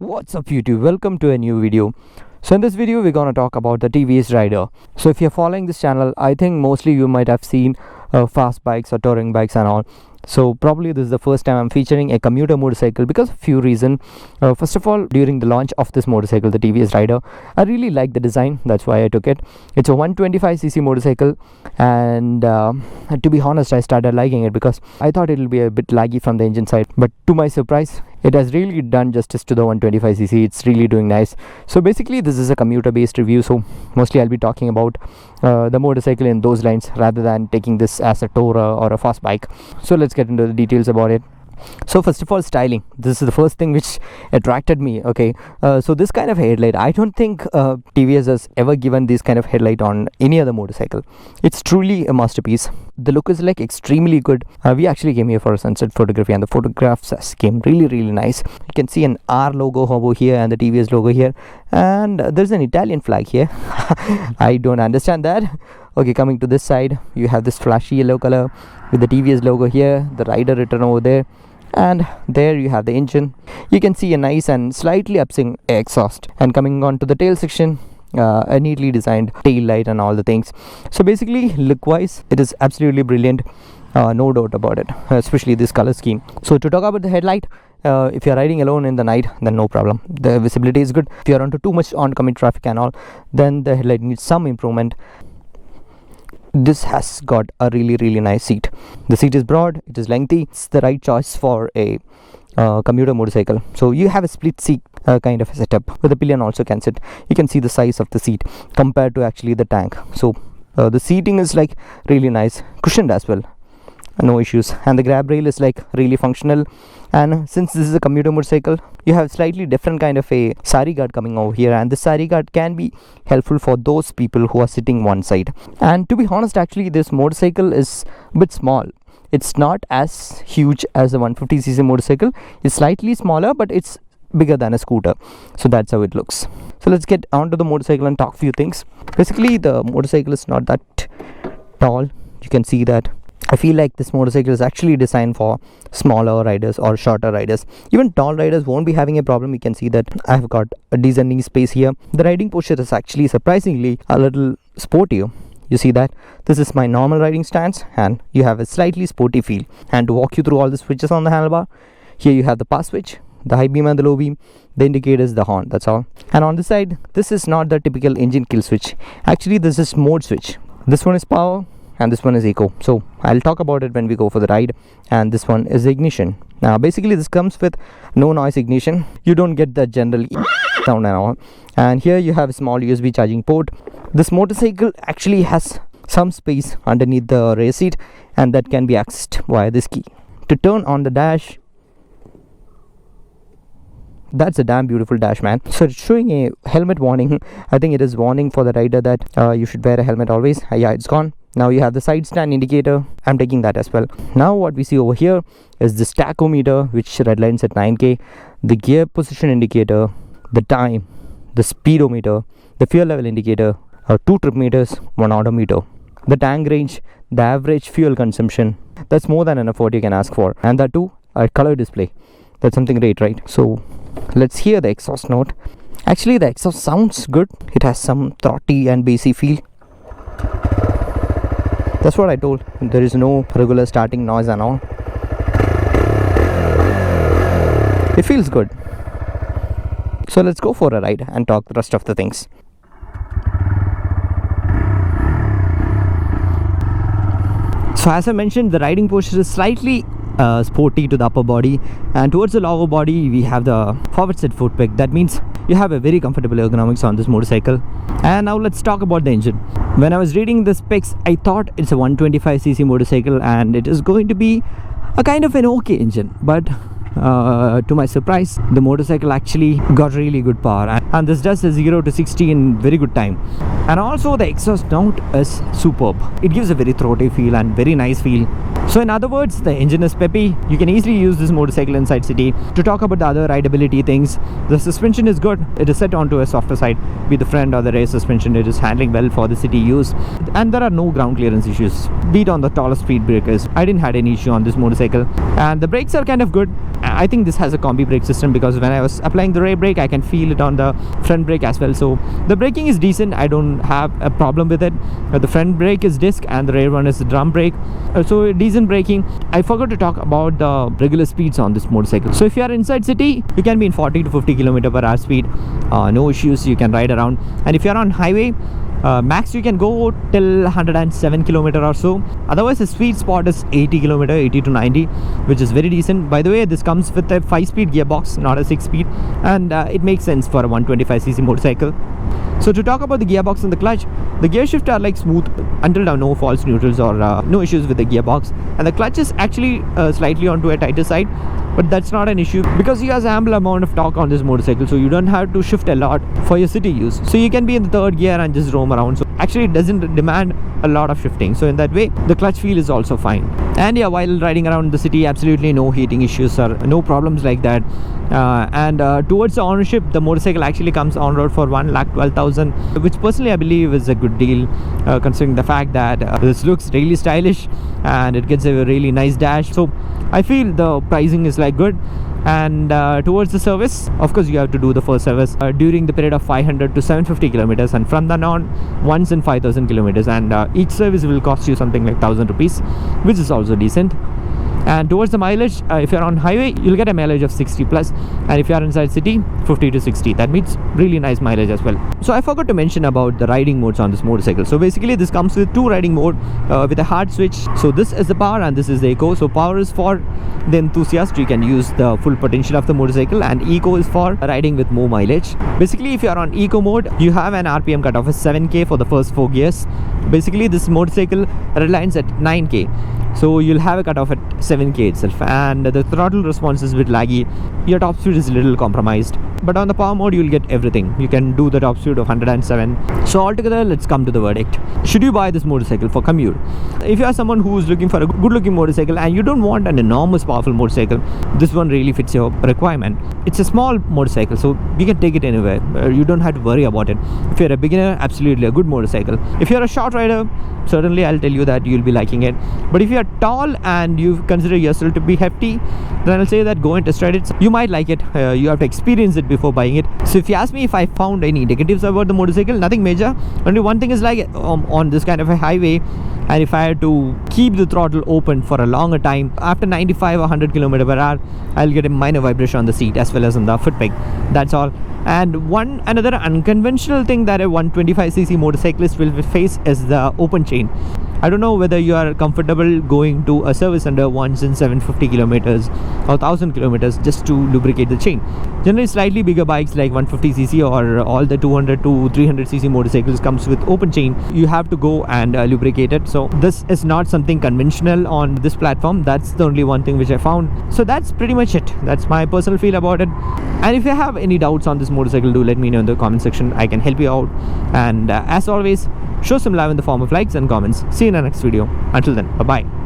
What's up YouTube, welcome to a new video. So in this video we're gonna talk about the TVS Rider. So if you're following this channel, I think mostly you might have seen fast bikes or touring bikes and all. So probably this is the first time I'm featuring a commuter motorcycle because of few reasons. First of all, during the launch of this motorcycle, the TVS Rider, I really like the design, that's why I took it. It's a 125cc motorcycle, and to be honest, I started liking it because I thought it'll be a bit laggy from the engine side, but to my surprise, it has really done justice to the 125cc. It's really doing nice. So basically this is a commuter based review, so mostly I'll be talking about the motorcycle in those lines rather than taking this as a tourer or a fast bike. So let's get into the details about it. So first of all, styling. This is the first thing which attracted me. Okay, so this kind of headlight, I don't think TVS has ever given this kind of headlight on any other motorcycle. It's truly a masterpiece. The look is like extremely good. We actually came here for a sunset photography and the photographs came really nice. You can see an R logo over here and the TVS logo here, and there's an Italian flag here. I don't understand that. Okay, coming to this side, you have this flashy yellow color with the TVS logo here, the rider written over there, and there you have the engine. You can see a nice and slightly upswing exhaust, and coming on to the tail section, a neatly designed tail light and all the things. So basically look wise, it is absolutely brilliant, no doubt about it, especially this color scheme. So to talk about the headlight, if you're riding alone in the night, then no problem, the visibility is good. If you're onto too much oncoming traffic and all, then the headlight needs some improvement. This has got a really nice seat. The seat is broad, it is lengthy. It's the right choice for a commuter motorcycle. So you have a split seat kind of a setup where the pillion also can sit. You can see the size of the seat compared to actually the tank. So the seating is like really nice, cushioned as well, no issues, and the grab rail is like really functional. And since this is a commuter motorcycle, you have slightly different kind of a sari guard coming over here, and this sari guard can be helpful for those people who are sitting one side. And to be honest, actually this motorcycle is a bit small. It's not as huge as the 150cc motorcycle. It's slightly smaller, but it's bigger than a scooter. So that's how it looks. So let's get onto the motorcycle and talk few things. Basically the motorcycle is not that tall. You can see that. I feel like this motorcycle is actually designed for smaller riders or shorter riders. Even tall riders won't be having a problem. You can see that I've got a decent knee space here. The riding posture is actually surprisingly a little sporty. You see that this is my normal riding stance, and you have a slightly sporty feel. And to walk you through all the switches on the handlebar, here you have the pass switch, the high beam and the low beam, the indicators, the horn, that's all. And on this side, this is not the typical engine kill switch. Actually this is mode switch. This one is power and this one is eco. So I'll talk about it when we go for the ride. And this one is ignition. Now basically this comes with no noise ignition. You don't get the general sound and all. And here you have a small USB charging port. This motorcycle actually has some space underneath the rear seat, and that can be accessed via this key. To turn on the dash, that's a damn beautiful dash, man. So it's showing a helmet warning. I think it is warning for the rider that you should wear a helmet always. Yeah, it's gone. Now you have the side stand indicator. I'm taking that as well. Now what we see over here is this tachometer, which redlines at 9k, the gear position indicator, the time, the speedometer, the fuel level indicator, 2 trip meters, 1 odometer, the tank range, the average fuel consumption. That's more than enough what you can ask for. And that too, a color display. That's something great, right? So let's hear the exhaust note. Actually the exhaust sounds good. It has some throaty and bassy feel. That's what I told. There is no regular starting noise and all. It feels good. So let's go for a ride and talk the rest of the things. So as I mentioned, the riding posture is slightly sporty to the upper body, and towards the lower body we have the forward set foot peg. That means you have a very comfortable ergonomics on this motorcycle. And now let's talk about the engine. When I was reading the specs, I thought it's a 125cc motorcycle and it is going to be a kind of an okay engine, but to my surprise, the motorcycle actually got really good power, and this does a 0 to 60 in very good time. And also the exhaust note is superb. It gives a very throaty feel and very nice feel. So in other words, the engine is peppy. You can easily use this motorcycle inside city. To talk about the other rideability things, the suspension is good. It is set onto a softer side, be the front or the rear suspension. It is handling well for the city use, and there are no ground clearance issues. Be it on the taller speed breakers, I didn't had any issue on this motorcycle. And the brakes are kind of good. I think this has a combi brake system, because when I was applying the rear brake, I can feel it on the front brake as well. So the braking is decent. I don't have a problem with it. The front brake is disc and the rear one is the drum brake. So decent braking. I forgot to talk about the regular speeds on this motorcycle. So if you are inside city, you can be in 40 to 50 km/h speed. No issues, you can ride around. And if you are on highway, max you can go till 107 km or so. Otherwise the sweet spot is 80 km, 80 to 90, which is very decent. By the way, this comes with a 5-speed gearbox, not a 6-speed, and it makes sense for a 125cc motorcycle. So to talk about the gearbox and the clutch, the gear shift are like smooth until now, no false neutrals or no issues with the gearbox. And the clutch is actually slightly onto a tighter side, but that's not an issue because it has ample amount of torque on this motorcycle, so you don't have to shift a lot for your city use. So you can be in the third gear and just roam around. So actually it doesn't demand a lot of shifting. So in that way, the clutch feel is also fine. And yeah, while riding around the city, absolutely no heating issues or no problems like that. Towards the ownership, the motorcycle actually comes on road for 1,12,000, which personally I believe is a good deal, considering the fact that this looks really stylish and it gets a really nice dash. So I feel the pricing is like good. And towards the service, of course you have to do the first service during the period of 500 to 750 kilometers, and from then on once in 5,000 kilometers, and each service will cost you something like 1,000 rupees, which is also decent. And towards the mileage, if you're on highway, you'll get a mileage of 60 plus, and if you're inside city, 50 to 60. That means really nice mileage as well. So I forgot to mention about the riding modes on this motorcycle. So basically this comes with 2 riding mode with a hard switch. So this is the power and this is the eco. So power is for the enthusiast, you can use the full potential of the motorcycle, and eco is for riding with more mileage. Basically if you are on eco mode, you have an RPM cutoff of 7k for the first 4 gears. Basically this motorcycle redlines at 9k, so you'll have a cutoff at 7k itself, and the throttle response is a bit laggy. Your top speed is a little compromised, but on the power mode you'll get everything. You can do the top speed of 107. So altogether, let's come to the verdict. Should you buy this motorcycle for commute? If you are someone who is looking for a good looking motorcycle and you don't want an enormous powerful motorcycle, this one really fits your requirement. It's a small motorcycle, so you can take it anywhere. You don't have to worry about it. If you're a beginner, absolutely a good motorcycle. If you're a short rider, certainly I'll tell you that you'll be liking it. But if you're tall and you consider yourself to be hefty, then I'll say that go and test ride it. You might like it. You have to experience it before buying it. So if you ask me if I found any negatives about the motorcycle, nothing major. Only one thing is like on this kind of a highway, and if I had to keep the throttle open for a longer time, after 95 or 100 km/h, I'll get a minor vibration on the seat as well as on the foot peg. That's all. And another unconventional thing that a 125cc motorcyclist will face is the open chain. I don't know whether you are comfortable going to a service center once in 750 kilometers or 1000 kilometers just to lubricate the chain. Generally slightly bigger bikes like 150cc or all the 200 to 300cc motorcycles comes with open chain. You have to go and lubricate it. So this is not something conventional on this platform. That's the only one thing which I found. So that's pretty much it. That's my personal feel about it. And if you have any doubts on this motorcycle, do let me know in the comment section. I can help you out. And as always, show some love in the form of likes and comments. See you in the next video. Until then, bye bye.